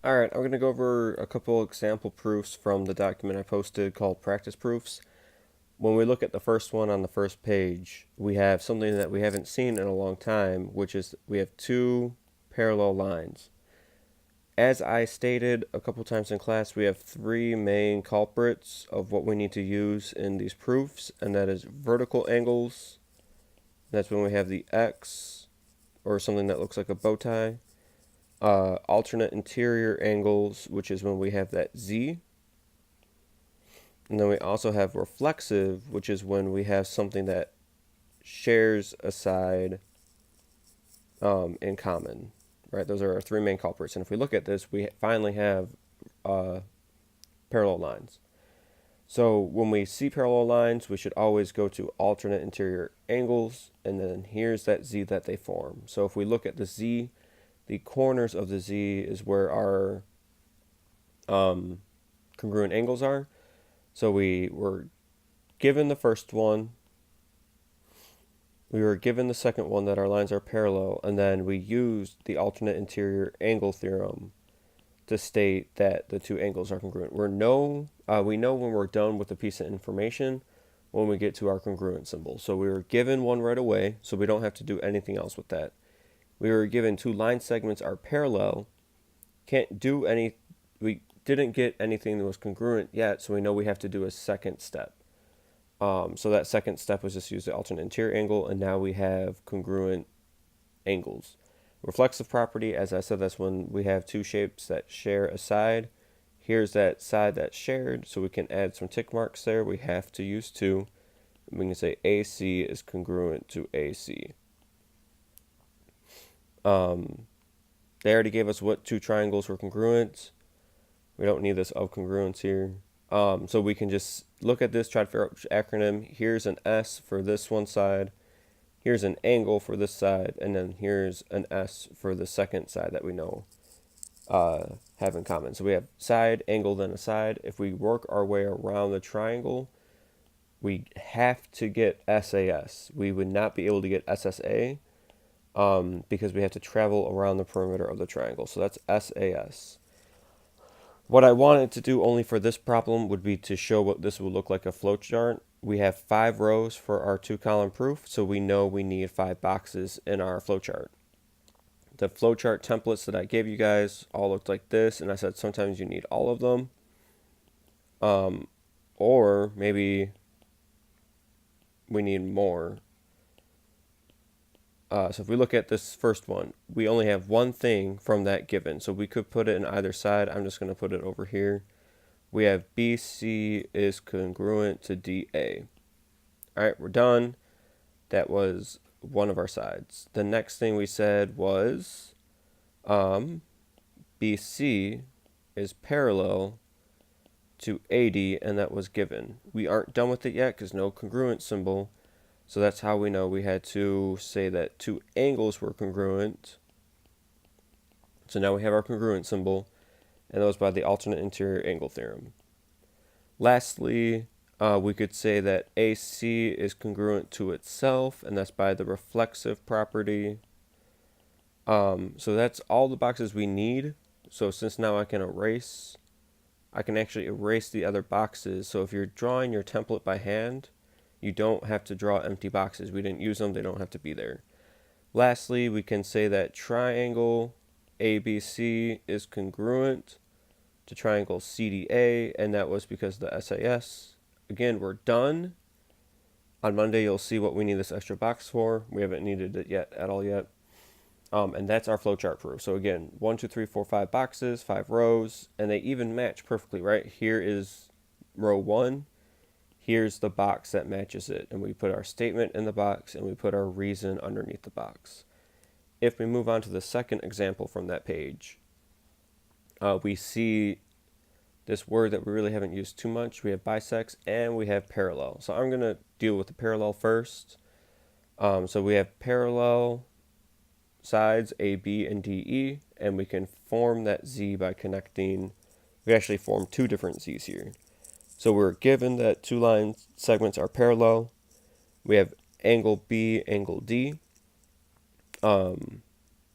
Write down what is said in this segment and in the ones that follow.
Alright, I'm going to go over a couple example proofs from the document I posted called Practice Proofs. When we look at the first one on the first page, we have something that we haven't seen in a long time, which is we have two parallel lines. As I stated a couple times in class, we have three main culprits of what we need to use in these proofs, and that is vertical angles. That's when we have the X, or something that looks like a bow tie. Alternate interior angles, which is when we have that Z. And then we also have reflexive, which is when we have something that shares a side in common, right? Those are our three main culprits. And if we look at this, we finally have parallel lines. So when we see parallel lines, we should always go to alternate interior angles, and then here's that Z that they form. So if we look at the Z, the corners of the Z is where our congruent angles are. So we were given the first one, we were given the second one that our lines are parallel, and then we used the alternate interior angle theorem to state that the two angles are congruent. We know when we're done with a piece of information when we get to our congruent symbol. So we were given one right away, so we don't have to do anything else with that. We were given two line segments are parallel. We didn't get anything that was congruent yet, so we know we have to do a second step. So that second step was just use the alternate interior angle, and now we have congruent angles. Reflexive property, as I said, that's when we have two shapes that share a side. Here's that side that's shared, so we can add some tick marks there. We have to use two. We can say AC is congruent to AC. They already gave us what two triangles were congruent. We don't need this of congruence here. So we can just look at this, try to figure out which acronym. Here's an S for this one side. Here's an angle for this side. And then here's an S for the second side that we know have in common. So we have side, angle, then a side. If we work our way around the triangle, we have to get SAS. We would not be able to get SSA because we have to travel around the perimeter of the triangle. So that's SAS. What I wanted to do only for this problem would be to show what this would look like a flowchart. We have 5 rows for our 2-column proof, so we know we need 5 boxes in our flowchart. The flowchart templates that I gave you guys all looked like this, and I said sometimes you need all of them. Or maybe we need more. So if we look at this first one, we only have one thing from that given. So we could put it in either side. I'm just going to put it over here. We have BC is congruent to DA. All right, we're done. That was one of our sides. The next thing we said was BC is parallel to AD, and that was given. We aren't done with it yet because no congruent symbol. So that's how we know we had to say that two angles were congruent. So now we have our congruent symbol, and that was by the alternate interior angle theorem. Lastly, we could say that AC is congruent to itself, and that's by the reflexive property. So that's all the boxes we need. So since now I can actually erase the other boxes. So if you're drawing your template by hand, you don't have to draw empty boxes. We didn't use them. They don't have to be there. Lastly, we can say that triangle ABC is congruent to triangle CDA, and that was because of the SAS. Again, we're done. On Monday, you'll see what we need this extra box for. We haven't needed it yet at all yet. And that's our flowchart proof. So again, 1, 2, 3, 4, 5 boxes, 5 rows, and they even match perfectly, right? Here is row 1. Here's the box that matches it, and we put our statement in the box, and we put our reason underneath the box. If we move on to the second example from that page, we see this word that we really haven't used too much. We have bisects, and we have parallel. So I'm going to deal with the parallel first. So we have parallel sides A, B, and D, E, and we can form that Z by connecting. We actually form 2 different Z's here. So we're given that 2 line segments are parallel. We have angle B, angle D. And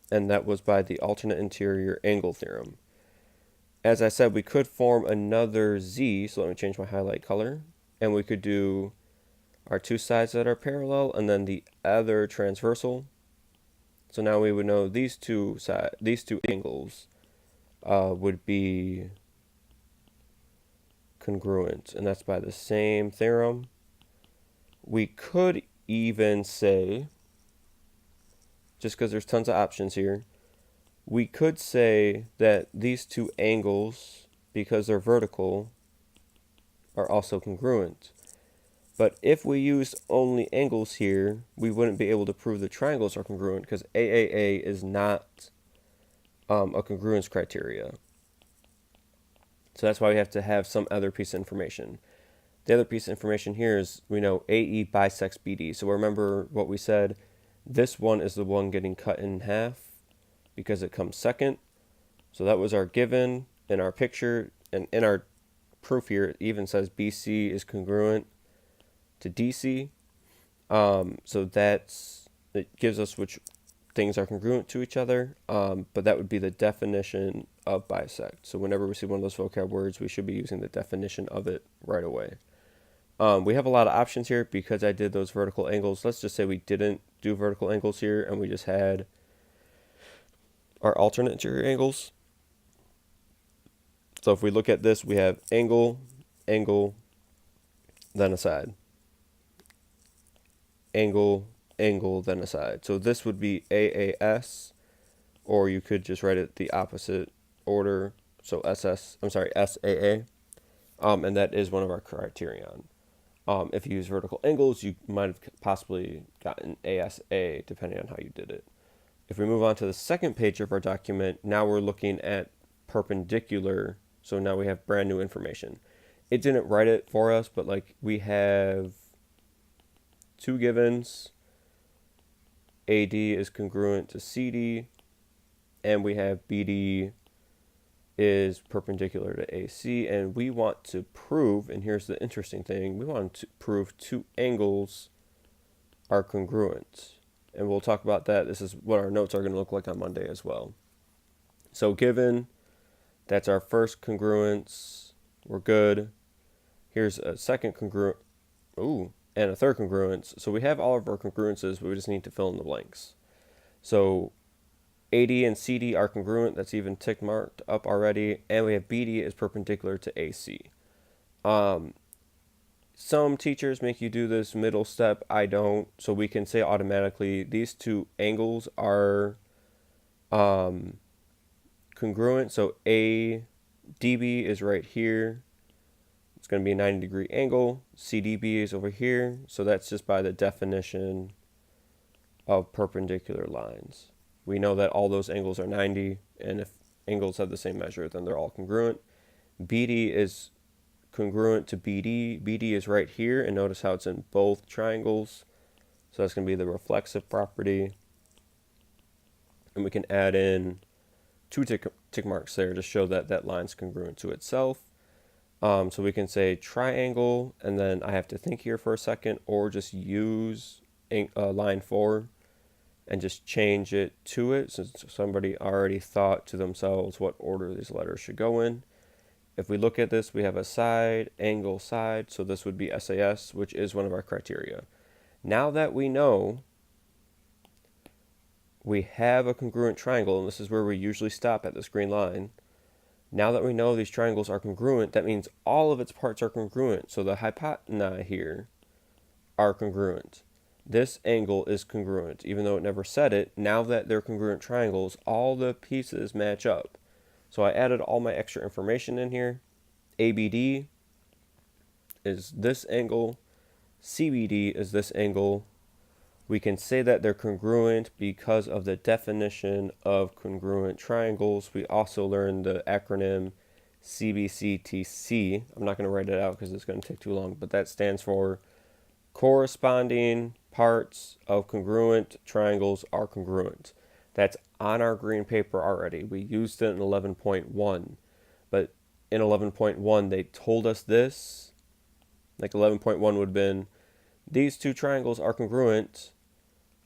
that was by the alternate interior angle theorem. as I said, we could form another Z. So let me change my highlight color. And we could do our two sides that are parallel and then the other transversal. So now we would know these two angles would be congruent, and that's by the same theorem. We could even say, just because there's tons of options here, we could say that these two angles, because they're vertical, are also congruent. But if we used only angles here, we wouldn't be able to prove the triangles are congruent because AAA is not a congruence criteria. So that's why we have to have some other piece of information. The other piece of information here is we know AE bisects BD. So remember what we said. This one is the one getting cut in half because it comes second. So that was our given in our picture. And in our proof here, it even says BC is congruent to DC. So it gives us which things are congruent to each other. But that would be the definition of bisect. So whenever we see one of those vocab words, we should be using the definition of it right away. We have a lot of options here because I did those vertical angles. Let's just say we didn't do vertical angles here and we just had our alternate interior angles. So if we look at this, we have angle, angle, then a side. Angle, angle, then a side. So this would be AAS, or you could just write it the opposite order. So SAA. And that is one of our criterion. If you use vertical angles, you might have possibly gotten ASA, depending on how you did it. If we move on to the second page of our document, now we're looking at perpendicular. So now we have brand new information. It didn't write it for us, but like we have two givens. AD is congruent to CD, and we have BD is perpendicular to AC, and we want to prove, and here's the interesting thing, we want to prove two angles are congruent. And we'll talk about that. This is what our notes are going to look like on Monday as well. So given, that's our first congruence. We're good. Here's a second congruent. And a third congruence. So we have all of our congruences, but we just need to fill in the blanks. So AD and CD are congruent. That's even tick marked up already. And we have BD is perpendicular to AC. Some teachers make you do this middle step. I don't. So we can say automatically these two angles are congruent. So ADB is right here. It's going to be a 90-degree angle. CDB is over here. So that's just by the definition of perpendicular lines. We know that all those angles are 90, and if angles have the same measure, then they're all congruent. BD is congruent to BD. BD is right here, and notice how it's in both triangles. So that's going to be the reflexive property. And we can add in two tick marks there to show that that line's congruent to itself. So we can say triangle, and then I have to think here for a second, or just use line 4 and just change it to it, since somebody already thought to themselves what order these letters should go in. If we look at this, we have a side, angle, side, so this would be SAS, which is one of our criteria. Now that we know we have a congruent triangle, and this is where we usually stop at this green line. Now that we know these triangles are congruent, that means all of its parts are congruent. So the hypotenusa here are congruent. This angle is congruent, even though it never said it. Now that they're congruent triangles, all the pieces match up. So I added all my extra information in here. ABD is this angle. CBD is this angle. We can say that they're congruent because of the definition of congruent triangles. We also learned the acronym CBCTC. I'm not going to write it out because it's going to take too long, but that stands for corresponding parts of congruent triangles are congruent. That's on our green paper already. We used it in 11.1, but in 11.1 they told us this. Like 11.1 would have been, these two triangles are congruent,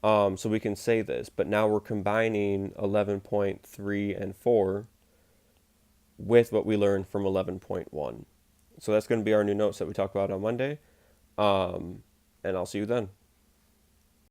so we can say this. But now we're combining 11.3 and 4, with what we learned from 11.1. So that's going to be our new notes that we talk about on Monday. And I'll see you then.